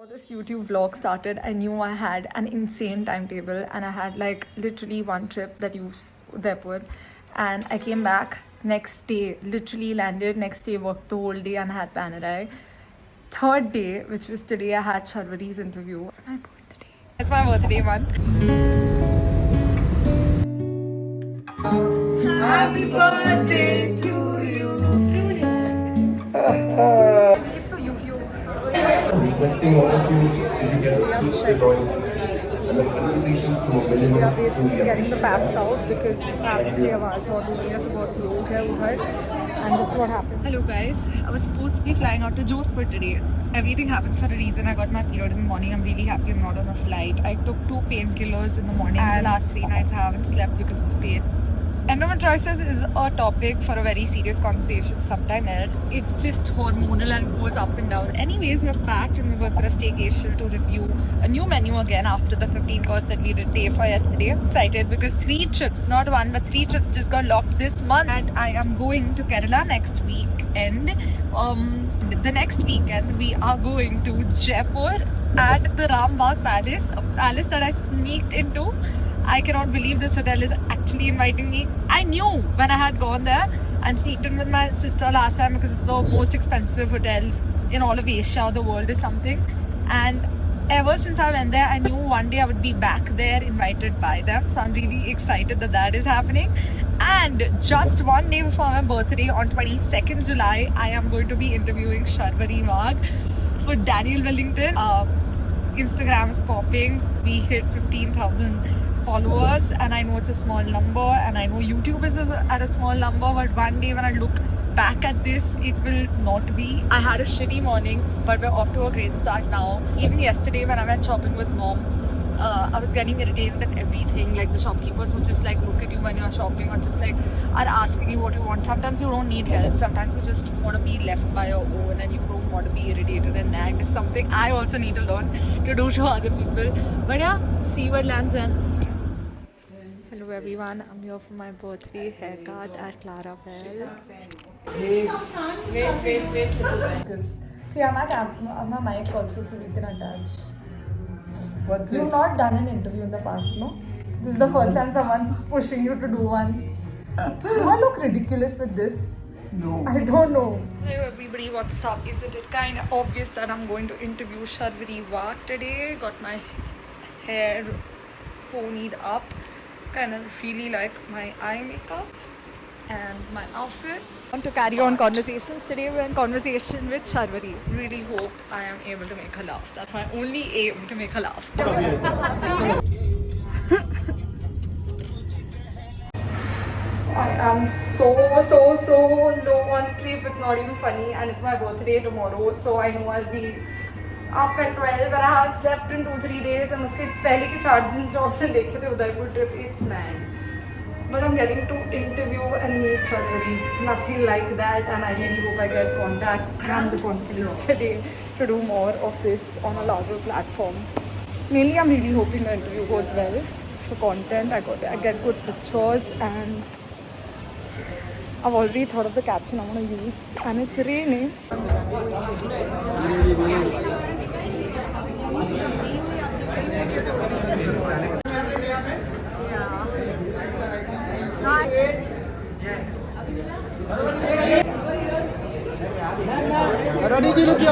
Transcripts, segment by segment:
This YouTube vlog started, I knew I had an insane timetable and I had like literally one trip that was Udaipur, and I came back next day, literally landed next day, worked the whole day and had Panerai. Third day, which was today, I had Sharvari's interview. It's my birthday. It's my birthday month. Happy birthday to you. For YouTube. Requesting all of you if you can keep the noise and the conversations to a minimum. We are basically getting the paps out because paps से आवाज़ बहुत हो रही है तो बहुत लोग हैं उधर, and this is what happened. Hello guys, I was supposed to be flying out to Jodhpur today. Everything happens for a reason. I got my period in the morning. I'm really happy I'm not on a flight. I took 2 painkillers in the morning and the last 3 nights I haven't slept because of the pain. Endometriosis is a topic for a very serious conversation sometime else. It's just hormonal and goes up and down. Anyways, we're back and we're going for a staycation to review a new menu again after the 15 course that we did day for yesterday. I'm excited because 3 trips, not 1 but 3 trips just got locked this month, and I am going to Kerala next week. And the next weekend we are going to Jaipur at the Rambagh Palace, a palace that I sneaked into. I cannot believe this hotel is actually inviting me. I knew when I had gone there and sneaked in with my sister last time because it's the most expensive hotel in all of Asia, the world is something. And ever since I went there, I knew one day I would be back there invited by them. So I'm really excited that that is happening. And just one day before my birthday on 22nd July, I am going to be interviewing Sharvari Wagh for Daniel Wellington. Instagram is popping. We hit 15,000 followers, and I know it's a small number, and I know YouTube is at a small number, but one day when I look back at this, it will not be. I had a shitty morning, but we're off to a great start now. Even yesterday when I went shopping with mom, I was getting irritated at everything. Like the shopkeepers who just like look at you when you're shopping or just like are asking you what you want. Sometimes you don't need help. Sometimes you just want to be left by your own and you don't want to be irritated and nagged. It's something I also need to learn to do to other people. But yeah, see what lands in. Hello everyone, I'm here for my birthday haircut at Clara Bell. Wait. See, I'm at my mic also, so we can attach. You've not done an interview in the past, no? This is the first time someone's pushing you to do one. Do I look ridiculous with this? No. I don't know. Hello everybody, what's up? Isn't it kind of obvious that I'm going to interview Sharvari Wagh today? Got my hair ponied up. Kind of really like my eye makeup and my outfit. I want to carry on conversations. Today we're in conversation with Sharvari. Really hope I am able to make her laugh. That's my only aim, to make her laugh. I am so low on sleep. It's not even funny, and it's my birthday tomorrow, so I know I'll be up at 12 and I haven't slept in 2-3 days, and उसके पहले के 4 दिन जो आपने देखे थे Udaipur trip, it's mad. But I'm getting to interview and meet Sharvari. Nothing like that, and I really hope I get contacts and the confidence today to do more of this on a larger platform. Mainly, I'm really hoping the interview goes well. For content, I get good pictures, and I've already thought of the caption I want to use, and it's raining. Sharvari ji, look here.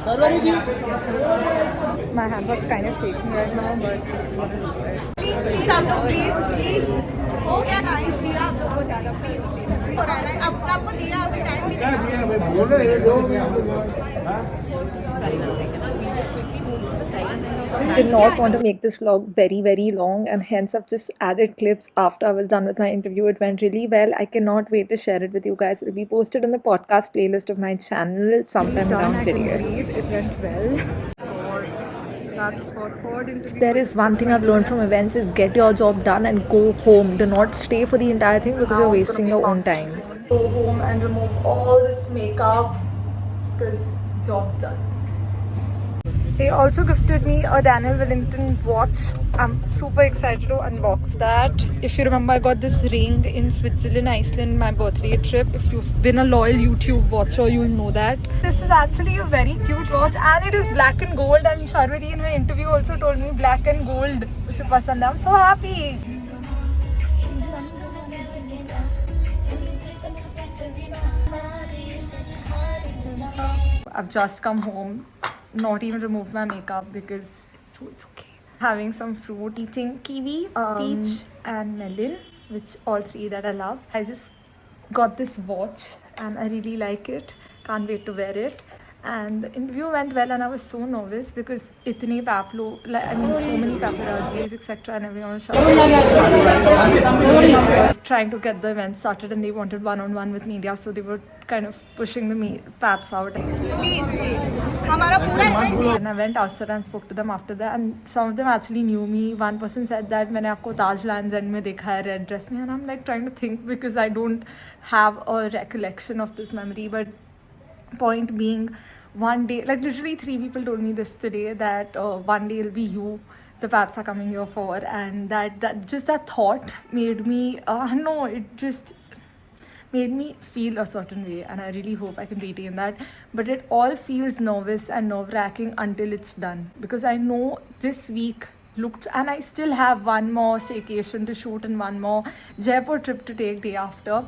Sharvari ji. My hands are kind of shaking right now, but this is what it looks like. Please, आप लोग please. हो गया time दिया आप लोगों को ज़्यादा please. हो रहा है अब आपको दिया अभी टाइम भी दिया. बोल रहे हैं लोग. I did not want to make this vlog very long, and hence I've just added clips after I was done with my interview. It went really well. I cannot wait to share it with you guys. It will be posted on the podcast playlist of my channel sometime around today. It went well. That's for third interview. There is one thing I've learned from events is get your job done and go home. Do not stay for the entire thing because you're wasting your own time. Go home and remove all this makeup because job's done. They also gifted me a Daniel Wellington watch. I'm super excited to unbox that. If you remember, I got this ring in Switzerland, Iceland, my birthday trip. If you've been a loyal YouTube watcher, you'll know that. This is actually a very cute watch and it is black and gold, and Sharvari in her interview also told me black and gold. I'm so happy. I've just come home, not even removed my makeup because so it's okay. Having some fruit, eating kiwi, peach and melon, which all three that I love. I just got this watch and I really like it. Can't wait to wear it. And the interview went well and I was so nervous because itne paplo, like, I mean so many paparazzis etc. and everyone was trying to get the event started and they wanted one-on-one with media, so they were kind of pushing the paps out. Please. हमारा पूरा event And I went outside and spoke to them after that, and some of them actually knew me. One person said that मैंने आपको ताज Lands End में देखा है red dress में, and I'm like trying to think because I don't have a recollection of this memory. But point being, one day, like literally 3 people told me this today that one day it'll be you the paps are coming here for, and that just that thought made me it just made me feel a certain way, and I really hope I can retain that. But it all feels nervous and nerve-wracking until it's done, because I know this week looked, and I still have one more staycation to shoot and one more Jaipur trip to take day after,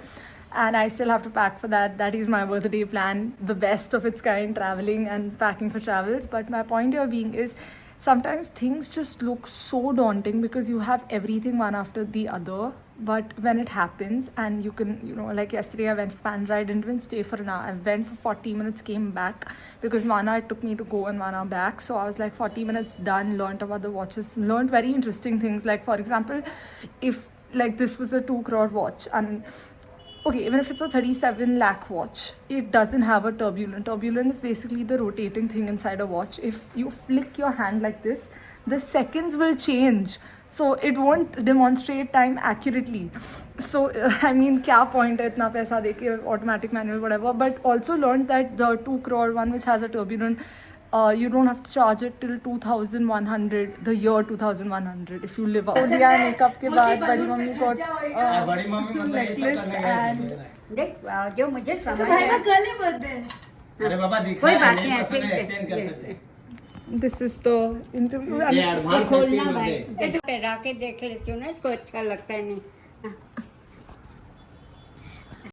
and I still have to pack for that. That is my birthday plan, the best of its kind, traveling and packing for travels. But my point here being is, sometimes things just look so daunting because you have everything one after the other. But when it happens and you can, like yesterday I went for Pandra, I didn't even stay for an hour. I went for 40 minutes, came back because 1 hour it took me to go and 1 hour back. So I was like 40 minutes done, learned about the watches, learned very interesting things. Like for example, if like this was a 2 crore watch, and okay, even if it's a 37 lakh watch, it doesn't have a turbulent. Turbulent is basically the rotating thing inside a watch. If you flick your hand like this, the seconds will change. So it won't demonstrate time accurately. So, I mean, kya point hai itna paisa deke, automatic manual, whatever. But also learned that the 2 crore one, which has a turbulent, you don't have to charge it till 2100, the year 2100, if you live out. So, yeah, makeup ke baad, badi mummy got necklace and... देख जो मुझे समझ अरे बाबा दिखा कोई बात है, नहीं, ऐसे ही एक्सचेंज कर सकते हैं। This is the interview. ये एडवांस खोलना भाई पहरा के देख लेती हूँ ना, इसको अच्छा लगता है नहीं।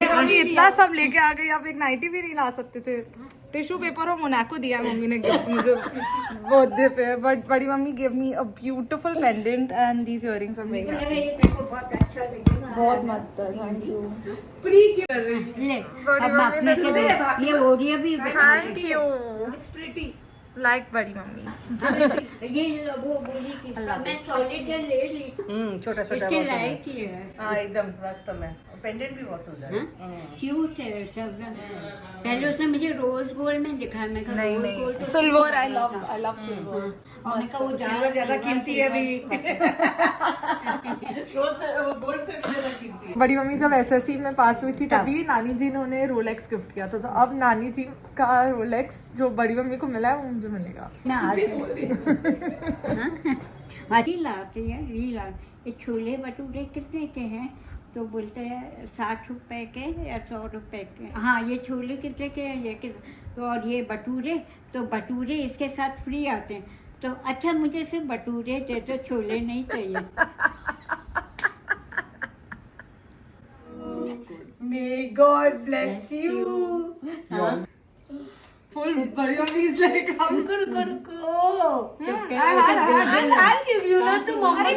मम्मी इतना सब लेके आ गई, आप एक नाइटी भी नहीं ला सकते थे। टिश्यू पेपर और मोनाको दिया मम्मी ने गिफ्ट मुझे बर्थडे पे, बट बड़ी mummy give me a beautiful pendant and these earrings are very ये तेरे को बहुत अच्छा लगेगा। बहुत मस्त है, थैंक यू। ले अब अपने से ये ओडिया भी thank you, it's pretty like बड़ी मम्मी। ये वो बोली कि मैं सॉलिड ले ली, छोटा छोटा इसके लायक ही है। हाँ एकदम वास्तव में, पेंडेंट भी बहुत सुंदर है। क्यूट है सब। पहले उसने मुझे रोज गोल्ड में दिखाया, मैं कहा rose gold silver, I love silver. मैं कहा वो सिल्वर ज्यादा कीमती है अभी। रोज से वो गोल्ड से भी ज्यादा कीमती है। बड़ी मम्मी जब एसएससी में पास हुई थी तभी नानी जी ने उन्हें रोलेक्स गिफ्ट किया था, तो अब नानी जी का रोलेक्स जो बड़ी मम्मी को मिला है वो मुझे मिलेगा। रील आती है, रील ये छोले भटूरे कितने के हैं? तो बोलते हैं 60 रुपए के या 100 रुपए के। हाँ, ये छोले कितने के हैं, ये तो और ये भटूरे, तो भटूरे इसके साथ फ्री आते हैं। तो अच्छा मुझे सिर्फ भटूरे दे दो, छोले नहीं चाहिए। May God bless you. Full body of me is like, I'll give you not tomorrow. I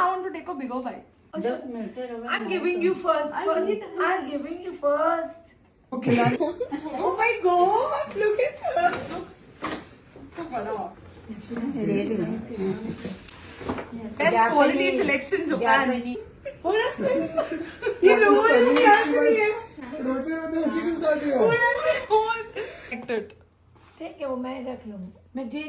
want to take a bigger bite. I'm giving you first. I'm giving you first. Okay. Oh my God! Look at her. Looks so bada. Best quality selection Japan. ये role क्या है? रोते रोते ऐसी क्यों करती हो? ठीक है, वो मैं रख लूँ। मैं दे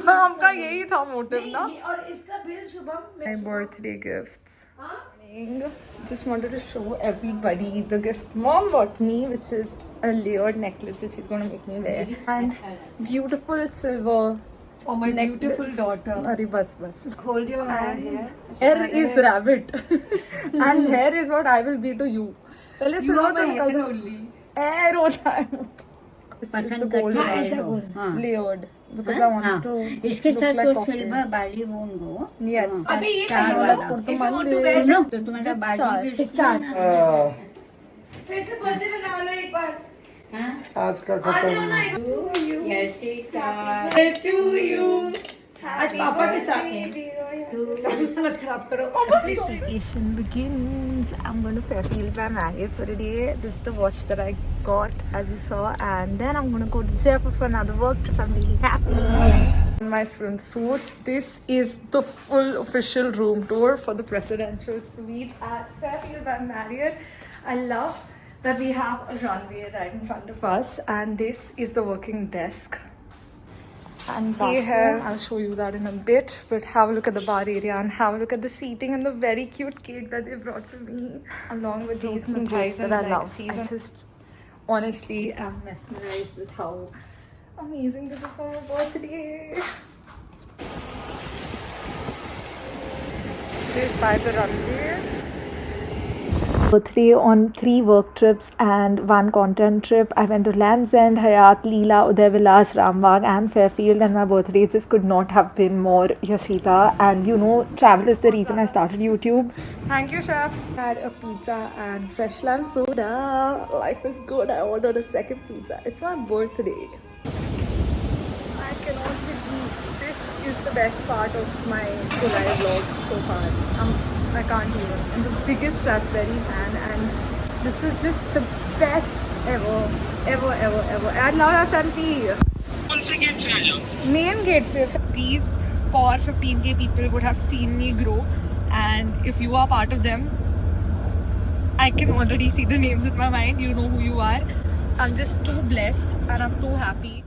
हमका यही था मोटिव ना। और इसका bill Shubham My birthday gifts. Just wanted to show everybody the gift mom bought me, which is a layered necklace that she's going to make me wear, and beautiful silver for my beautiful daughter. Arey bas. Hold your hair. Hair is rabbit and hair is what I will be to you. पहले सुनो तो निकल दो. Hair होता है. पसंद करती है हाँ Layered because I want to इसके look साथ like तो cocktail. सिल्वर बाली बून दो Yes. अभी ये स्टार कहीं वाला। Let's go to If you want to Mandir. wear no तो तुम्हारा बाली भी स्टार फिर से बर्थडे बना लो एक बार. हाँ आज का खत्म To you. आज पापा के साथ हालत खराब करो. Vacation begins. I'm going to Fairfield by Marriott for a day. This is the watch that I got, as you saw, and then I'm going to go to Jaipur for another work trip. I'm really happy. My swimsuits. This is the full official room tour for the presidential suite at Fairfield by Marriott. I love that we have a runway right in front of us, and this is the working desk. And here, I'll show you that in a bit, but have a look at the bar area and have a look at the seating and the very cute cake that they brought for me, along with these gifts that I love. I just honestly am mesmerized with how amazing this is for my birthday. This by the runway. Birthday on 3 work trips and 1 content trip. I went to Land's End, Hyatt, Leela, Udaivilas, Rambagh and Fairfield, and my birthday just could not have been more Yashita. And you know, travel is the reason I started YouTube. Thank you, chef. Had a pizza and fresh lime soda. Life is good. I ordered a second pizza. It's my birthday. I cannot believe this is the best part of my July vlog so far. I can't even. I'm the biggest raspberry fan, and this was just the best ever. I love FMP. Main gate pe. These core 15k people would have seen me grow, and if you are part of them, I can already see the names in my mind. You know who you are. I'm just too blessed and I'm too happy.